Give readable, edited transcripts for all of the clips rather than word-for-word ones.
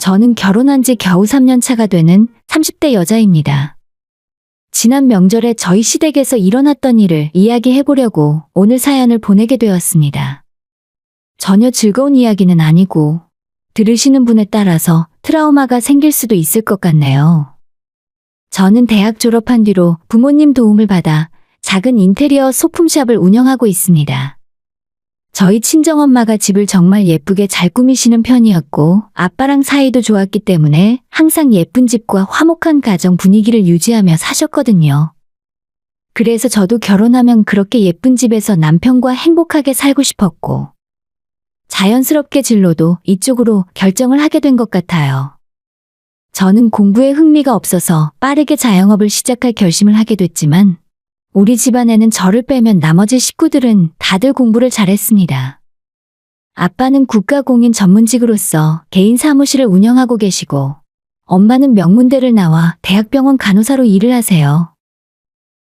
저는 결혼한 지 겨우 3년 차가 되는 30대 여자입니다. 지난 명절에 저희 시댁에서 일어났던 일을 이야기해보려고 오늘 사연을 보내게 되었습니다. 전혀 즐거운 이야기는 아니고 들으시는 분에 따라서 트라우마가 생길 수도 있을 것 같네요. 저는 대학 졸업한 뒤로 부모님 도움을 받아 작은 인테리어 소품샵을 운영하고 있습니다. 저희 친정엄마가 집을 정말 예쁘게 잘 꾸미시는 편이었고 아빠랑 사이도 좋았기 때문에 항상 예쁜 집과 화목한 가정 분위기를 유지하며 사셨거든요. 그래서 저도 결혼하면 그렇게 예쁜 집에서 남편과 행복하게 살고 싶었고 자연스럽게 진로도 이쪽으로 결정을 하게 된 것 같아요. 저는 공부에 흥미가 없어서 빠르게 자영업을 시작할 결심을 하게 됐지만 우리 집안에는 저를 빼면 나머지 식구들은 다들 공부를 잘했습니다. 아빠는 국가공인 전문직으로서 개인 사무실을 운영하고 계시고 엄마는 명문대를 나와 대학병원 간호사로 일을 하세요.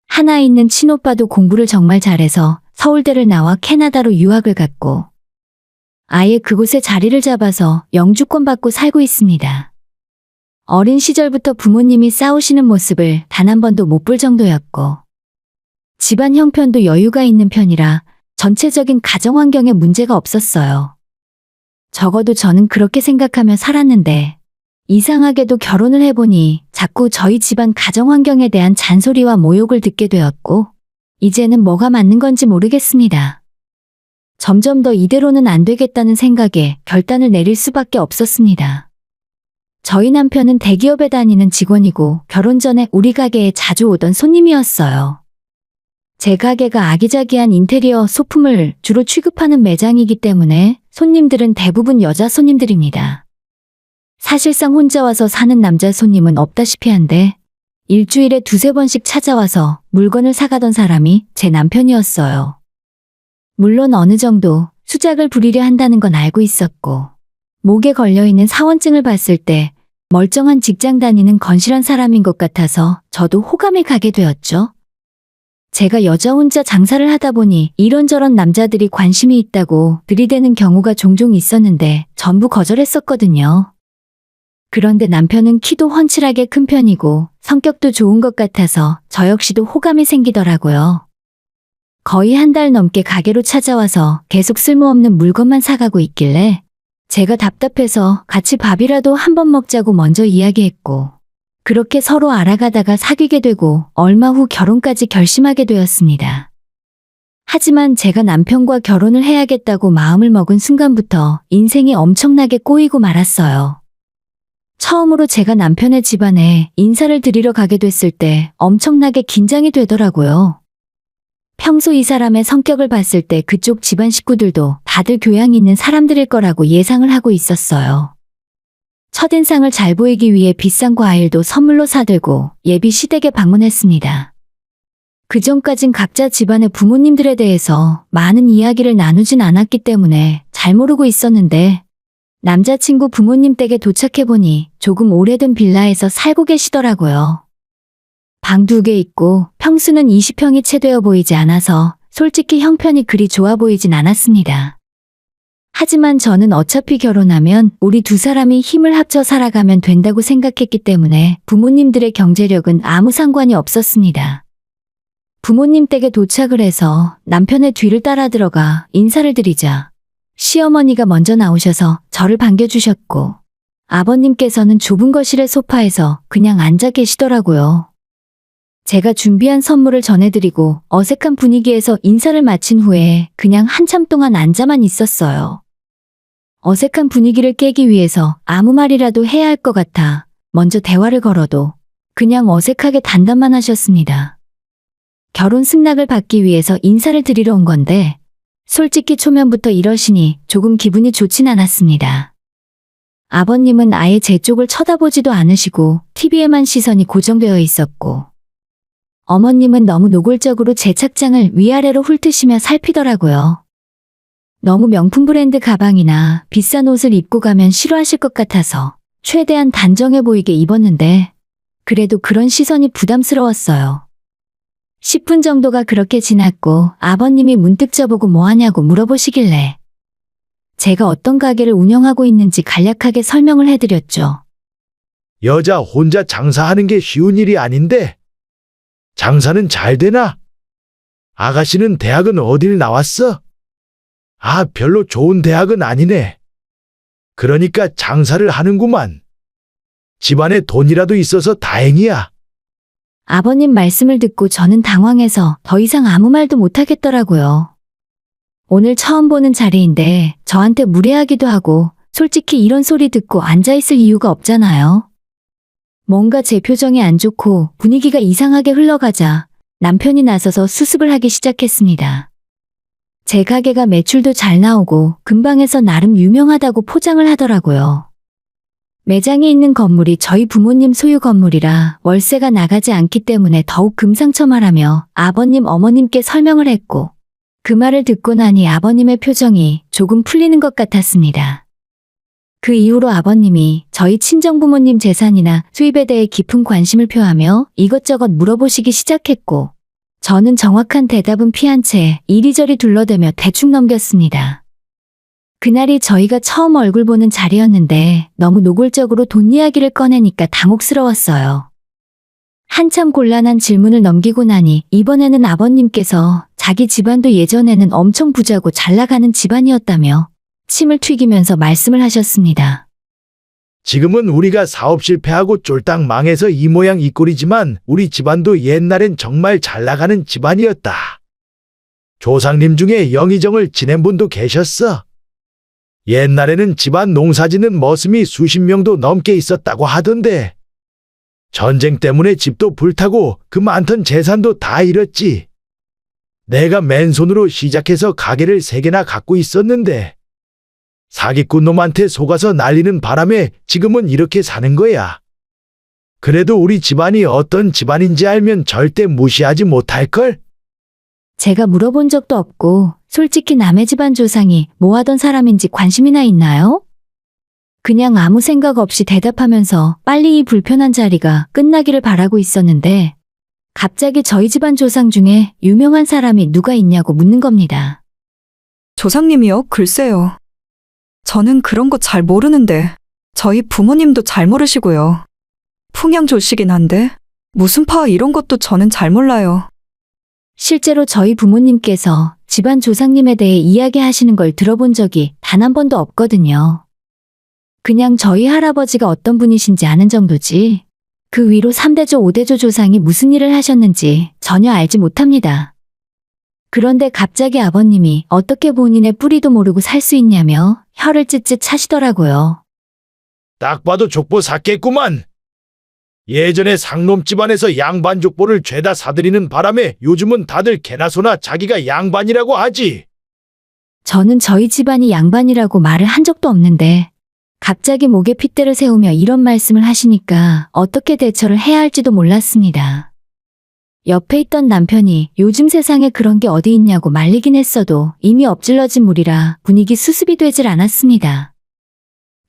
하나 있는 친오빠도 공부를 정말 잘해서 서울대를 나와 캐나다로 유학을 갔고 아예 그곳에 자리를 잡아서 영주권 받고 살고 있습니다. 어린 시절부터 부모님이 싸우시는 모습을 단 한 번도 못 볼 정도였고 집안 형편도 여유가 있는 편이라 전체적인 가정 환경에 문제가 없었어요. 적어도 저는 그렇게 생각하며 살았는데 이상하게도 결혼을 해보니 자꾸 저희 집안 가정 환경에 대한 잔소리와 모욕을 듣게 되었고 이제는 뭐가 맞는 건지 모르겠습니다. 점점 더 이대로는 안 되겠다는 생각에 결단을 내릴 수밖에 없었습니다. 저희 남편은 대기업에 다니는 직원이고 결혼 전에 우리 가게에 자주 오던 손님이었어요. 제 가게가 아기자기한 인테리어 소품을 주로 취급하는 매장이기 때문에 손님들은 대부분 여자 손님들입니다. 사실상 혼자 와서 사는 남자 손님은 없다시피 한데 일주일에 두세 번씩 찾아와서 물건을 사가던 사람이 제 남편이었어요. 물론 어느 정도 수작을 부리려 한다는 건 알고 있었고 목에 걸려있는 사원증을 봤을 때 멀쩡한 직장 다니는 건실한 사람인 것 같아서 저도 호감이 가게 되었죠. 제가 여자 혼자 장사를 하다 보니 이런저런 남자들이 관심이 있다고 들이대는 경우가 종종 있었는데 전부 거절했었거든요. 그런데 남편은 키도 훤칠하게 큰 편이고 성격도 좋은 것 같아서 저 역시도 호감이 생기더라고요. 거의 한 달 넘게 가게로 찾아와서 계속 쓸모없는 물건만 사가고 있길래 제가 답답해서 같이 밥이라도 한번 먹자고 먼저 이야기했고 그렇게 서로 알아가다가 사귀게 되고 얼마 후 결혼까지 결심하게 되었습니다. 하지만 제가 남편과 결혼을 해야겠다고 마음을 먹은 순간부터 인생이 엄청나게 꼬이고 말았어요. 처음으로 제가 남편의 집안에 인사를 드리러 가게 됐을 때 엄청나게 긴장이 되더라고요. 평소 이 사람의 성격을 봤을 때 그쪽 집안 식구들도 다들 교양 있는 사람들일 거라고 예상을 하고 있었어요. 첫인상을 잘 보이기 위해 비싼 과일도 선물로 사들고 예비 시댁에 방문했습니다. 그전까진 각자 집안의 부모님들에 대해서 많은 이야기를 나누진 않았기 때문에 잘 모르고 있었는데 남자친구 부모님 댁에 도착해보니 조금 오래된 빌라에서 살고 계시더라고요. 방 2개 있고 평수는 20평이 채 되어 보이지 않아서 솔직히 형편이 그리 좋아 보이진 않았습니다. 하지만 저는 어차피 결혼하면 우리 두 사람이 힘을 합쳐 살아가면 된다고 생각했기 때문에 부모님들의 경제력은 아무 상관이 없었습니다. 부모님 댁에 도착을 해서 남편의 뒤를 따라 들어가 인사를 드리자 시어머니가 먼저 나오셔서 저를 반겨주셨고 아버님께서는 좁은 거실의 소파에서 그냥 앉아 계시더라고요. 제가 준비한 선물을 전해드리고 어색한 분위기에서 인사를 마친 후에 그냥 한참 동안 앉아만 있었어요. 어색한 분위기를 깨기 위해서 아무 말이라도 해야 할 것 같아 먼저 대화를 걸어도 그냥 어색하게 단답만 하셨습니다. 결혼 승낙을 받기 위해서 인사를 드리러 온 건데 솔직히 초면부터 이러시니 조금 기분이 좋진 않았습니다. 아버님은 아예 제 쪽을 쳐다보지도 않으시고 TV에만 시선이 고정되어 있었고 어머님은 너무 노골적으로 제 착장을 위아래로 훑으시며 살피더라고요. 너무 명품 브랜드 가방이나 비싼 옷을 입고 가면 싫어하실 것 같아서 최대한 단정해 보이게 입었는데 그래도 그런 시선이 부담스러웠어요. 10분 정도가 그렇게 지났고 아버님이 문득 저보고 뭐 하냐고 물어보시길래 제가 어떤 가게를 운영하고 있는지 간략하게 설명을 해드렸죠. 여자 혼자 장사하는 게 쉬운 일이 아닌데 장사는 잘 되나? 아가씨는 대학은 어딜 나왔어? 아, 별로 좋은 대학은 아니네. 그러니까 장사를 하는구만. 집안에 돈이라도 있어서 다행이야. 아버님 말씀을 듣고 저는 당황해서 더 이상 아무 말도 못하겠더라고요. 오늘 처음 보는 자리인데 저한테 무례하기도 하고 솔직히 이런 소리 듣고 앉아있을 이유가 없잖아요. 뭔가 제 표정이 안 좋고 분위기가 이상하게 흘러가자 남편이 나서서 수습을 하기 시작했습니다. 제 가게가 매출도 잘 나오고 근방에서 나름 유명하다고 포장을 하더라고요. 매장이 있는 건물이 저희 부모님 소유 건물이라 월세가 나가지 않기 때문에 더욱 금상첨화라며 아버님, 어머님께 설명을 했고 그 말을 듣고 나니 아버님의 표정이 조금 풀리는 것 같았습니다. 그 이후로 아버님이 저희 친정부모님 재산이나 수입에 대해 깊은 관심을 표하며 이것저것 물어보시기 시작했고 저는 정확한 대답은 피한 채 이리저리 둘러대며 대충 넘겼습니다. 그날이 저희가 처음 얼굴 보는 자리였는데 너무 노골적으로 돈 이야기를 꺼내니까 당혹스러웠어요. 한참 곤란한 질문을 넘기고 나니 이번에는 아버님께서 자기 집안도 예전에는 엄청 부자고 잘 나가는 집안이었다며 침을 튀기면서 말씀을 하셨습니다. 지금은 우리가 사업 실패하고 쫄딱 망해서 이 모양 이 꼴이지만 우리 집안도 옛날엔 정말 잘 나가는 집안이었다. 조상님 중에 영의정을 지낸 분도 계셨어. 옛날에는 집안 농사짓는 머슴이 수십 명도 넘게 있었다고 하던데 전쟁 때문에 집도 불타고 그 많던 재산도 다 잃었지. 내가 맨손으로 시작해서 가게를 3개나 갖고 있었는데 사기꾼 놈한테 속아서 날리는 바람에 지금은 이렇게 사는 거야. 그래도 우리 집안이 어떤 집안인지 알면 절대 무시하지 못할걸? 제가 물어본 적도 없고 솔직히 남의 집안 조상이 뭐 하던 사람인지 관심이나 있나요? 그냥 아무 생각 없이 대답하면서 빨리 이 불편한 자리가 끝나기를 바라고 있었는데 갑자기 저희 집안 조상 중에 유명한 사람이 누가 있냐고 묻는 겁니다. 조상님이요? 글쎄요. 저는 그런 거 잘 모르는데 저희 부모님도 잘 모르시고요. 풍양조시긴 한데 무슨 파 이런 것도 저는 잘 몰라요. 실제로 저희 부모님께서 집안 조상님에 대해 이야기하시는 걸 들어본 적이 단 한 번도 없거든요. 그냥 저희 할아버지가 어떤 분이신지 아는 정도지 그 위로 3대조 5대조 조상이 무슨 일을 하셨는지 전혀 알지 못합니다. 그런데 갑자기 아버님이 어떻게 본인의 뿌리도 모르고 살 수 있냐며 혀를 찢찢 차시더라고요. 딱 봐도 족보 샀겠구만. 예전에 상놈 집안에서 양반 족보를 죄다 사들이는 바람에 요즘은 다들 개나 소나 자기가 양반이라고 하지. 저는 저희 집안이 양반이라고 말을 한 적도 없는데 갑자기 목에 핏대를 세우며 이런 말씀을 하시니까 어떻게 대처를 해야 할지도 몰랐습니다. 옆에 있던 남편이 요즘 세상에 그런 게 어디 있냐고 말리긴 했어도 이미 엎질러진 물이라 분위기 수습이 되질 않았습니다.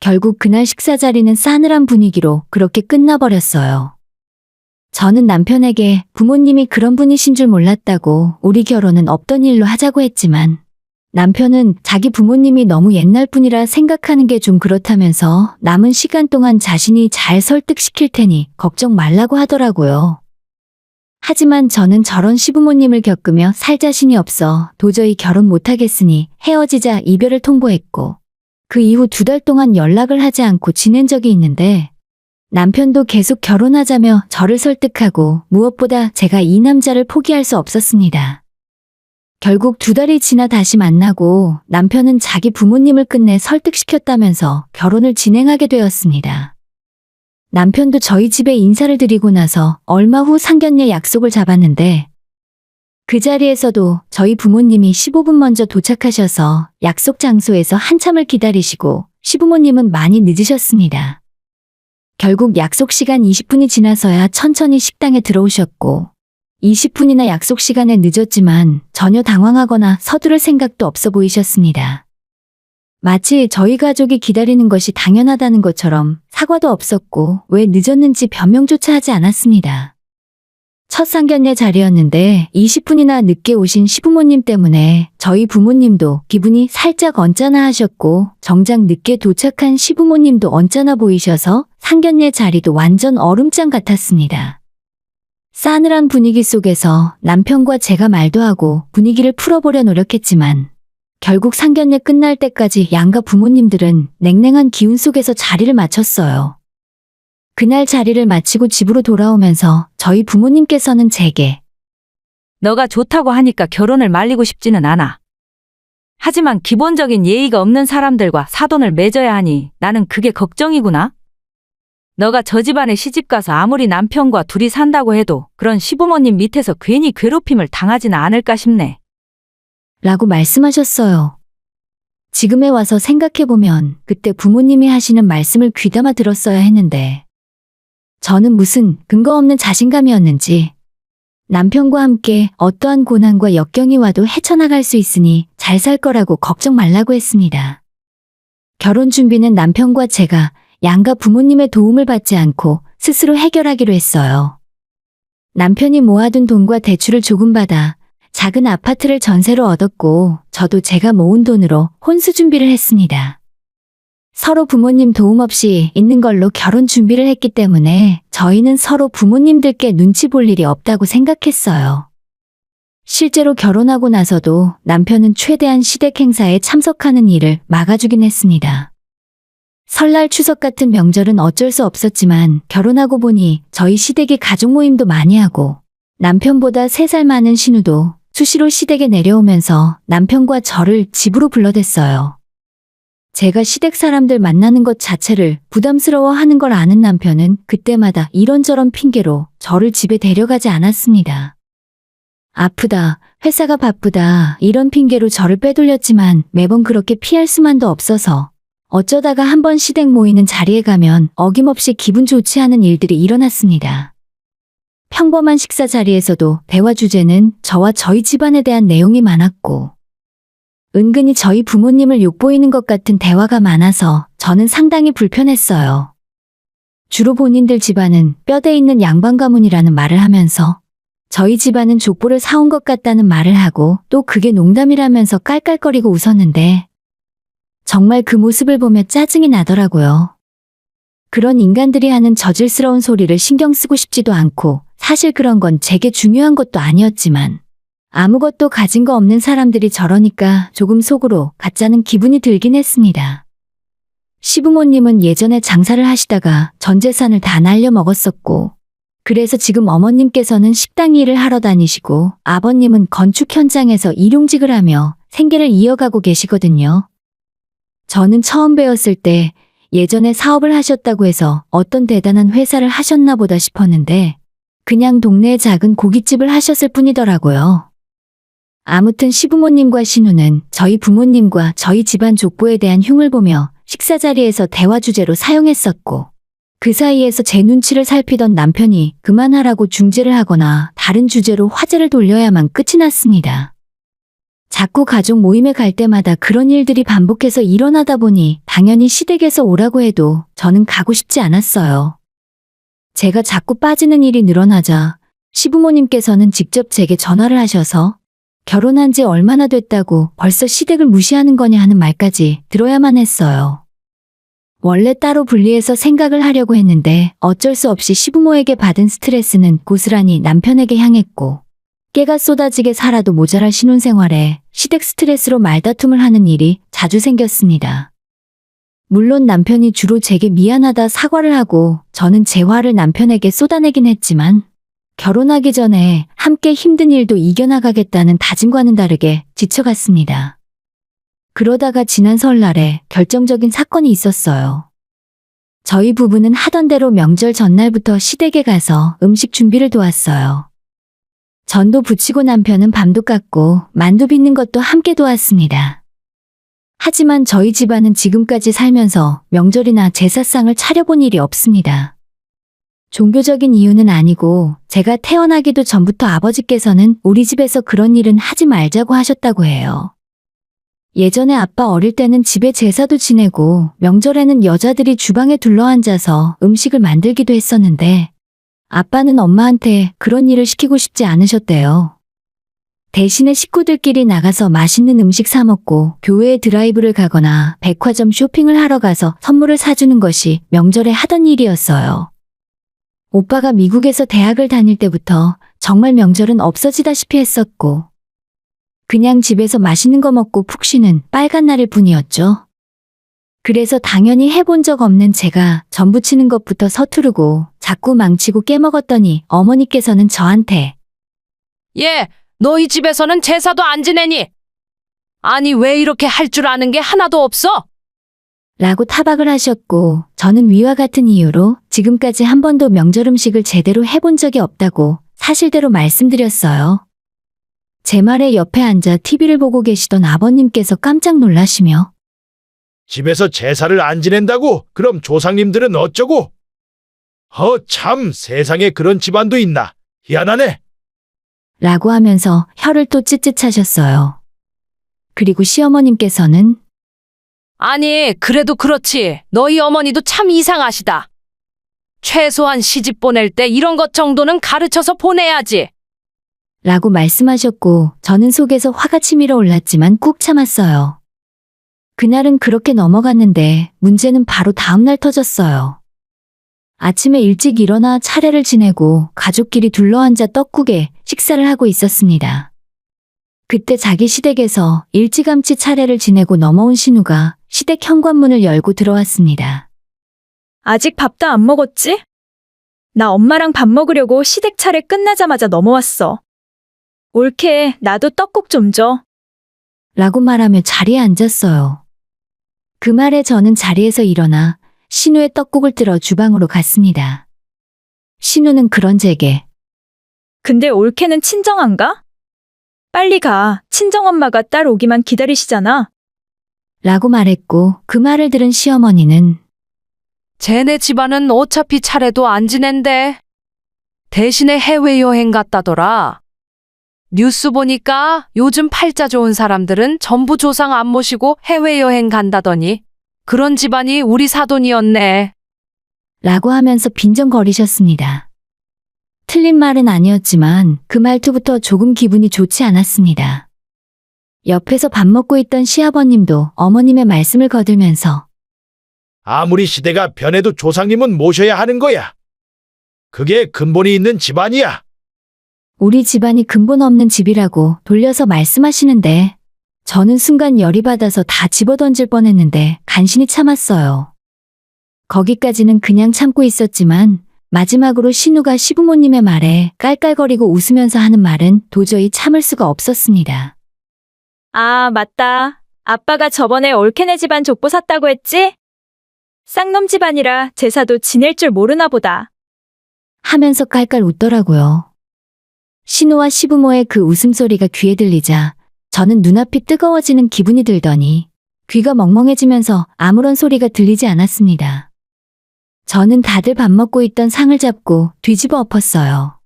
결국 그날 식사 자리는 싸늘한 분위기로 그렇게 끝나버렸어요. 저는 남편에게 부모님이 그런 분이신 줄 몰랐다고 우리 결혼은 없던 일로 하자고 했지만 남편은 자기 부모님이 너무 옛날 분이라 생각하는 게 좀 그렇다면서 남은 시간 동안 자신이 잘 설득시킬 테니 걱정 말라고 하더라고요. 하지만 저는 저런 시부모님을 겪으며 살 자신이 없어 도저히 결혼 못하겠으니 헤어지자 이별을 통보했고 그 이후 2달 동안 연락을 하지 않고 지낸 적이 있는데 남편도 계속 결혼하자며 저를 설득하고 무엇보다 제가 이 남자를 포기할 수 없었습니다. 결국 2달이 지나 다시 만나고 남편은 자기 부모님을 끝내 설득시켰다면서 결혼을 진행하게 되었습니다. 남편도 저희 집에 인사를 드리고 나서 얼마 후 상견례 약속을 잡았는데 그 자리에서도 저희 부모님이 15분 먼저 도착하셔서 약속 장소에서 한참을 기다리시고 시부모님은 많이 늦으셨습니다. 결국 약속 시간 20분이 지나서야 천천히 식당에 들어오셨고 20분이나 약속 시간에 늦었지만 전혀 당황하거나 서두를 생각도 없어 보이셨습니다. 마치 저희 가족이 기다리는 것이 당연하다는 것처럼 사과도 없었고 왜 늦었는지 변명조차 하지 않았습니다. 첫 상견례 자리였는데 20분이나 늦게 오신 시부모님 때문에 저희 부모님도 기분이 살짝 언짢아 하셨고 정작 늦게 도착한 시부모님도 언짢아 보이셔서 상견례 자리도 완전 얼음장 같았습니다. 싸늘한 분위기 속에서 남편과 제가 말도 하고 분위기를 풀어보려 노력했지만 결국 상견례 끝날 때까지 양가 부모님들은 냉랭한 기운 속에서 자리를 마쳤어요. 그날 자리를 마치고 집으로 돌아오면서 저희 부모님께서는 제게 너가 좋다고 하니까 결혼을 말리고 싶지는 않아. 하지만 기본적인 예의가 없는 사람들과 사돈을 맺어야 하니 나는 그게 걱정이구나. 너가 저 집안에 시집가서 아무리 남편과 둘이 산다고 해도 그런 시부모님 밑에서 괜히 괴롭힘을 당하지는 않을까 싶네. 라고 말씀하셨어요. 지금에 와서 생각해보면 그때 부모님이 하시는 말씀을 귀담아 들었어야 했는데 저는 무슨 근거 없는 자신감이었는지 남편과 함께 어떠한 고난과 역경이 와도 헤쳐나갈 수 있으니 잘 살 거라고 걱정 말라고 했습니다. 결혼 준비는 남편과 제가 양가 부모님의 도움을 받지 않고 스스로 해결하기로 했어요. 남편이 모아둔 돈과 대출을 조금 받아 작은 아파트를 전세로 얻었고 저도 제가 모은 돈으로 혼수 준비를 했습니다. 서로 부모님 도움 없이 있는 걸로 결혼 준비를 했기 때문에 저희는 서로 부모님들께 눈치 볼 일이 없다고 생각했어요. 실제로 결혼하고 나서도 남편은 최대한 시댁 행사에 참석하는 일을 막아주긴 했습니다. 설날 추석 같은 명절은 어쩔 수 없었지만 결혼하고 보니 저희 시댁이 가족 모임도 많이 하고 남편보다 3살 많은 신우도 수시로 시댁에 내려오면서 남편과 저를 집으로 불러댔어요. 제가 시댁 사람들 만나는 것 자체를 부담스러워하는 걸 아는 남편은 그때마다 이런저런 핑계로 저를 집에 데려가지 않았습니다. 아프다, 회사가 바쁘다 이런 핑계로 저를 빼돌렸지만 매번 그렇게 피할 수만도 없어서 어쩌다가 한번 시댁 모이는 자리에 가면 어김없이 기분 좋지 않은 일들이 일어났습니다. 평범한 식사 자리에서도 대화 주제는 저와 저희 집안에 대한 내용이 많았고 은근히 저희 부모님을 욕보이는 것 같은 대화가 많아서 저는 상당히 불편했어요. 주로 본인들 집안은 뼈대 있는 양반 가문이라는 말을 하면서 저희 집안은 족보를 사온 것 같다는 말을 하고 또 그게 농담이라면서 깔깔거리고 웃었는데 정말 그 모습을 보며 짜증이 나더라고요. 그런 인간들이 하는 저질스러운 소리를 신경 쓰고 싶지도 않고 사실 그런 건 제게 중요한 것도 아니었지만 아무것도 가진 거 없는 사람들이 저러니까 조금 속으로 가짜는 기분이 들긴 했습니다. 시부모님은 예전에 장사를 하시다가 전 재산을 다 날려먹었었고 그래서 지금 어머님께서는 식당 일을 하러 다니시고 아버님은 건축 현장에서 일용직을 하며 생계를 이어가고 계시거든요. 저는 처음 배웠을 때 예전에 사업을 하셨다고 해서 어떤 대단한 회사를 하셨나 보다 싶었는데 그냥 동네에 작은 고깃집을 하셨을 뿐이더라고요. 아무튼 시부모님과 신우는 저희 부모님과 저희 집안 족보에 대한 흉을 보며 식사 자리에서 대화 주제로 사용했었고 그 사이에서 제 눈치를 살피던 남편이 그만하라고 중재를 하거나 다른 주제로 화제를 돌려야만 끝이 났습니다. 자꾸 가족 모임에 갈 때마다 그런 일들이 반복해서 일어나다 보니 당연히 시댁에서 오라고 해도 저는 가고 싶지 않았어요. 제가 자꾸 빠지는 일이 늘어나자 시부모님께서는 직접 제게 전화를 하셔서 결혼한 지 얼마나 됐다고 벌써 시댁을 무시하는 거냐 하는 말까지 들어야만 했어요. 원래 따로 분리해서 생각을 하려고 했는데 어쩔 수 없이 시부모에게 받은 스트레스는 고스란히 남편에게 향했고 깨가 쏟아지게 살아도 모자랄 신혼생활에 시댁 스트레스로 말다툼을 하는 일이 자주 생겼습니다. 물론 남편이 주로 제게 미안하다 사과를 하고 저는 제 화를 남편에게 쏟아내긴 했지만 결혼하기 전에 함께 힘든 일도 이겨나가겠다는 다짐과는 다르게 지쳐갔습니다. 그러다가 지난 설날에 결정적인 사건이 있었어요. 저희 부부는 하던 대로 명절 전날부터 시댁에 가서 음식 준비를 도왔어요. 전도 부치고 남편은 밤도 깎고 만두 빚는 것도 함께 도왔습니다. 하지만 저희 집안은 지금까지 살면서 명절이나 제사상을 차려본 일이 없습니다. 종교적인 이유는 아니고 제가 태어나기도 전부터 아버지께서는 우리 집에서 그런 일은 하지 말자고 하셨다고 해요. 예전에 아빠 어릴 때는 집에 제사도 지내고 명절에는 여자들이 주방에 둘러앉아서 음식을 만들기도 했었는데 아빠는 엄마한테 그런 일을 시키고 싶지 않으셨대요. 대신에 식구들끼리 나가서 맛있는 음식 사 먹고 교회에 드라이브를 가거나 백화점 쇼핑을 하러 가서 선물을 사주는 것이 명절에 하던 일이었어요. 오빠가 미국에서 대학을 다닐 때부터 정말 명절은 없어지다시피 했었고, 그냥 집에서 맛있는 거 먹고 푹 쉬는 빨간 날일 뿐이었죠. 그래서 당연히 해본 적 없는 제가 전 부치는 것부터 서투르고 자꾸 망치고 깨먹었더니 어머니께서는 저한테 예, 너희 집에서는 제사도 안 지내니? 아니, 왜 이렇게 할 줄 아는 게 하나도 없어? 라고 타박을 하셨고, 저는 위와 같은 이유로 지금까지 한 번도 명절 음식을 제대로 해본 적이 없다고 사실대로 말씀드렸어요. 제 말에 옆에 앉아 TV를 보고 계시던 아버님께서 깜짝 놀라시며 집에서 제사를 안 지낸다고? 그럼 조상님들은 어쩌고? 참, 세상에 그런 집안도 있나? 희한하네. 라고 하면서 혀를 또 찌릿하셨어요. 그리고 시어머님께서는 아니, 그래도 그렇지. 너희 어머니도 참 이상하시다. 최소한 시집 보낼 때 이런 것 정도는 가르쳐서 보내야지. 라고 말씀하셨고, 저는 속에서 화가 치밀어 올랐지만 꾹 참았어요. 그날은 그렇게 넘어갔는데 문제는 바로 다음날 터졌어요. 아침에 일찍 일어나 차례를 지내고 가족끼리 둘러앉아 떡국에 식사를 하고 있었습니다. 그때 자기 시댁에서 일찌감치 차례를 지내고 넘어온 신우가 시댁 현관문을 열고 들어왔습니다. 아직 밥도 안 먹었지? 나 엄마랑 밥 먹으려고 시댁 차례 끝나자마자 넘어왔어. 옳게 나도 떡국 좀 줘. 라고 말하며 자리에 앉았어요. 그 말에 저는 자리에서 일어나 신우의 떡국을 들어 주방으로 갔습니다. 신우는 그런 제게 근데 옳게는 친정안가? 빨리 가. 친정엄마가 딸 오기만 기다리시잖아. 라고 말했고, 그 말을 들은 시어머니는 쟤네 집안은 어차피 차례도 안 지낸대. 대신에 해외여행 갔다더라. 뉴스 보니까 요즘 팔자 좋은 사람들은 전부 조상 안 모시고 해외여행 간다더니 그런 집안이 우리 사돈이었네. 라고 하면서 빈정거리셨습니다. 틀린 말은 아니었지만 그 말투부터 조금 기분이 좋지 않았습니다. 옆에서 밥 먹고 있던 시아버님도 어머님의 말씀을 거들면서 아무리 시대가 변해도 조상님은 모셔야 하는 거야. 그게 근본이 있는 집안이야. 우리 집안이 근본 없는 집이라고 돌려서 말씀하시는데, 저는 순간 열이 받아서 다 집어던질 뻔했는데 간신히 참았어요. 거기까지는 그냥 참고 있었지만 마지막으로 신우가 시부모님의 말에 깔깔거리고 웃으면서 하는 말은 도저히 참을 수가 없었습니다. 아, 맞다. 아빠가 저번에 올케네 집안 족보 샀다고 했지? 쌍놈 집안이라 제사도 지낼 줄 모르나 보다. 하면서 깔깔 웃더라고요. 신우와 시부모의 그 웃음소리가 귀에 들리자 저는 눈앞이 뜨거워지는 기분이 들더니 귀가 멍멍해지면서 아무런 소리가 들리지 않았습니다. 저는 다들 밥 먹고 있던 상을 잡고 뒤집어 엎었어요.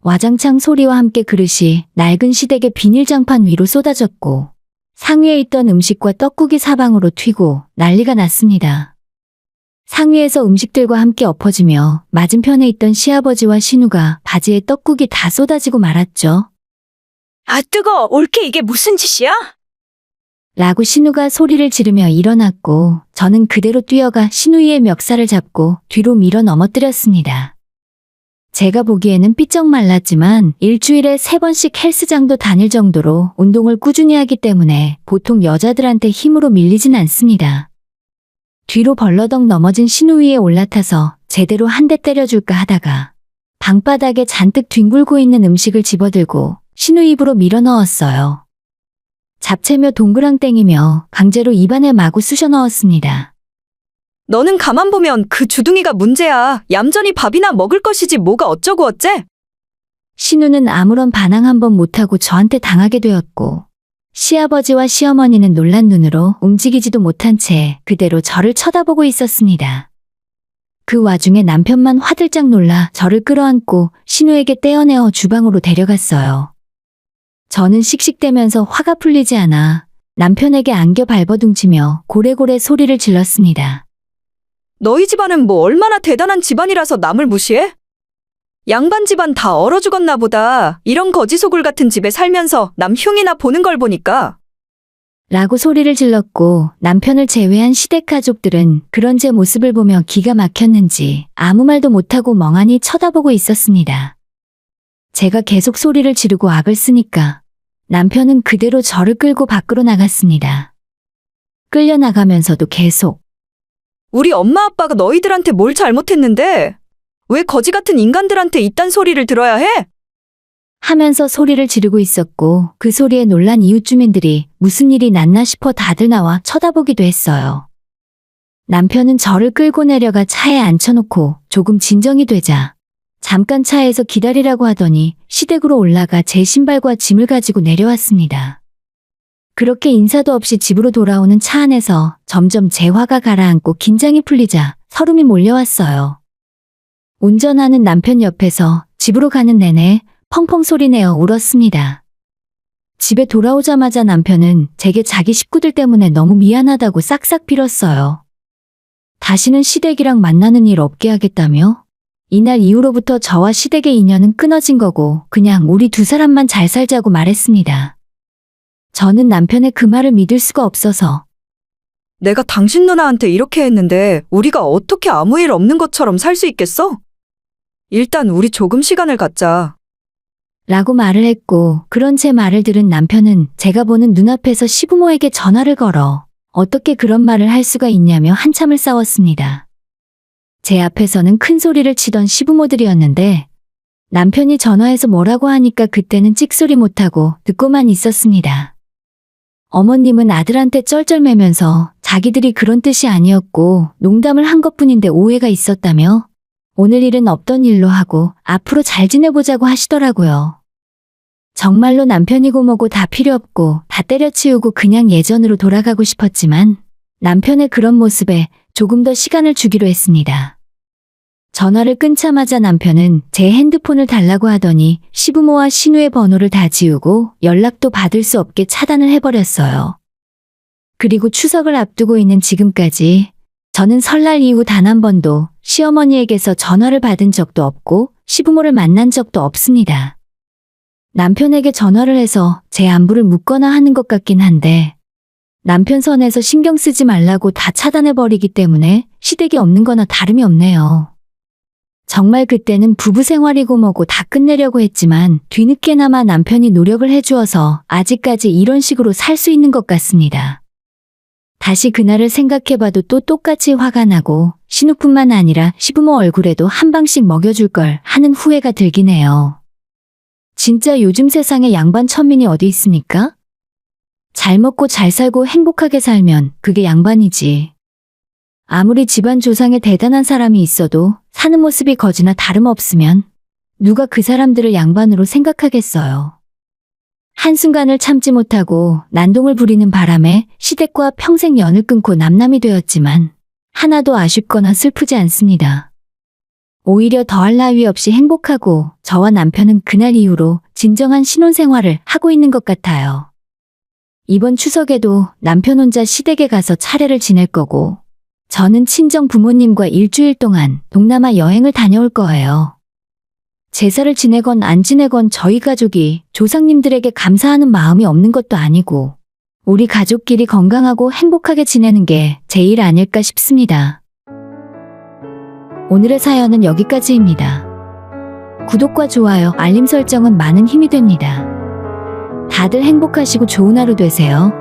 와장창 소리와 함께 그릇이 낡은 시댁의 비닐장판 위로 쏟아졌고, 상 위에 있던 음식과 떡국이 사방으로 튀고 난리가 났습니다. 상 위에서 음식들과 함께 엎어지며 맞은편에 있던 시아버지와 신우가 바지에 떡국이 다 쏟아지고 말았죠. 아, 뜨거! 옳게 이게 무슨 짓이야? 라고 신우가 소리를 지르며 일어났고, 저는 그대로 뛰어가 신우이의 멱살을 잡고 뒤로 밀어 넘어뜨렸습니다. 제가 보기에는 삐쩍 말랐지만 일주일에 3번씩 헬스장도 다닐 정도로 운동을 꾸준히 하기 때문에 보통 여자들한테 힘으로 밀리진 않습니다. 뒤로 벌러덩 넘어진 신우이에 올라타서 제대로 한 대 때려줄까 하다가 방바닥에 잔뜩 뒹굴고 있는 음식을 집어들고 신우 입으로 밀어 넣었어요. 잡채며 동그랑땡이며 강제로 입안에 마구 쑤셔 넣었습니다. 너는 가만 보면 그 주둥이가 문제야. 얌전히 밥이나 먹을 것이지 뭐가 어쩌고 어째? 신우는 아무런 반항 한 번 못하고 저한테 당하게 되었고, 시아버지와 시어머니는 놀란 눈으로 움직이지도 못한 채 그대로 저를 쳐다보고 있었습니다. 그 와중에 남편만 화들짝 놀라 저를 끌어안고 신우에게 떼어내어 주방으로 데려갔어요. 저는 씩씩대면서 화가 풀리지 않아 남편에게 안겨 발버둥치며 고래고래 소리를 질렀습니다. 너희 집안은 뭐 얼마나 대단한 집안이라서 남을 무시해? 양반 집안 다 얼어 죽었나 보다. 이런 거지소굴 같은 집에 살면서 남 흉이나 보는 걸 보니까. 라고 소리를 질렀고 남편을 제외한 시댁 가족들은 그런 제 모습을 보며 기가 막혔는지 아무 말도 못하고 멍하니 쳐다보고 있었습니다. 제가 계속 소리를 지르고 악을 쓰니까 남편은 그대로 저를 끌고 밖으로 나갔습니다. 끌려나가면서도 계속 우리 엄마 아빠가 너희들한테 뭘 잘못했는데? 왜 거지 같은 인간들한테 이딴 소리를 들어야 해? 하면서 소리를 지르고 있었고 그 소리에 놀란 이웃 주민들이 무슨 일이 났나 싶어 다들 나와 쳐다보기도 했어요. 남편은 저를 끌고 내려가 차에 앉혀놓고 조금 진정이 되자 잠깐 차에서 기다리라고 하더니 시댁으로 올라가 제 신발과 짐을 가지고 내려왔습니다. 그렇게 인사도 없이 집으로 돌아오는 차 안에서 점점 제 화가 가라앉고 긴장이 풀리자 서름이 몰려왔어요. 운전하는 남편 옆에서 집으로 가는 내내 펑펑 소리내어 울었습니다. 집에 돌아오자마자 남편은 제게 자기 식구들 때문에 너무 미안하다고 싹싹 빌었어요. 다시는 시댁이랑 만나는 일 없게 하겠다며 이날 이후로부터 저와 시댁의 인연은 끊어진 거고 그냥 우리 두 사람만 잘 살자고 말했습니다. 저는 남편의 그 말을 믿을 수가 없어서 내가 당신 누나한테 이렇게 했는데 우리가 어떻게 아무 일 없는 것처럼 살 수 있겠어? 일단 우리 조금 시간을 갖자. 라고 말을 했고 그런 제 말을 들은 남편은 제가 보는 눈앞에서 시부모에게 전화를 걸어 어떻게 그런 말을 할 수가 있냐며 한참을 싸웠습니다. 제 앞에서는 큰 소리를 치던 시부모들이었는데 남편이 전화해서 뭐라고 하니까 그때는 찍소리 못하고 듣고만 있었습니다. 어머님은 아들한테 쩔쩔매면서 자기들이 그런 뜻이 아니었고 농담을 한 것뿐인데 오해가 있었다며 오늘 일은 없던 일로 하고 앞으로 잘 지내보자고 하시더라고요. 정말로 남편이고 뭐고 다 필요 없고 다 때려치우고 그냥 예전으로 돌아가고 싶었지만 남편의 그런 모습에 조금 더 시간을 주기로 했습니다. 전화를 끊자마자 남편은 제 핸드폰을 달라고 하더니 시부모와 시누의 번호를 다 지우고 연락도 받을 수 없게 차단을 해버렸어요. 그리고 추석을 앞두고 있는 지금까지 저는 설날 이후 단 한 번도 시어머니에게서 전화를 받은 적도 없고 시부모를 만난 적도 없습니다. 남편에게 전화를 해서 제 안부를 묻거나 하는 것 같긴 한데 남편 선에서 신경 쓰지 말라고 다 차단해버리기 때문에 시댁이 없는 거나 다름이 없네요. 정말 그때는 부부 생활이고 뭐고 다 끝내려고 했지만 뒤늦게나마 남편이 노력을 해주어서 아직까지 이런 식으로 살 수 있는 것 같습니다. 다시 그날을 생각해봐도 또 똑같이 화가 나고 신우뿐만 아니라 시부모 얼굴에도 한 방씩 먹여줄 걸 하는 후회가 들긴 해요. 진짜 요즘 세상에 양반 천민이 어디 있습니까? 잘 먹고 잘 살고 행복하게 살면 그게 양반이지. 아무리 집안 조상에 대단한 사람이 있어도 사는 모습이 거지나 다름없으면 누가 그 사람들을 양반으로 생각하겠어요. 한순간을 참지 못하고 난동을 부리는 바람에 시댁과 평생 연을 끊고 남남이 되었지만 하나도 아쉽거나 슬프지 않습니다. 오히려 더할 나위 없이 행복하고 저와 남편은 그날 이후로 진정한 신혼생활을 하고 있는 것 같아요. 이번 추석에도 남편 혼자 시댁에 가서 차례를 지낼 거고 저는 친정 부모님과 일주일 동안 동남아 여행을 다녀올 거예요. 제사를 지내건 안 지내건 저희 가족이 조상님들에게 감사하는 마음이 없는 것도 아니고 우리 가족끼리 건강하고 행복하게 지내는 게 제일 아닐까 싶습니다. 오늘의 사연은 여기까지입니다. 구독과 좋아요, 알림 설정은 많은 힘이 됩니다. 다들 행복하시고 좋은 하루 되세요.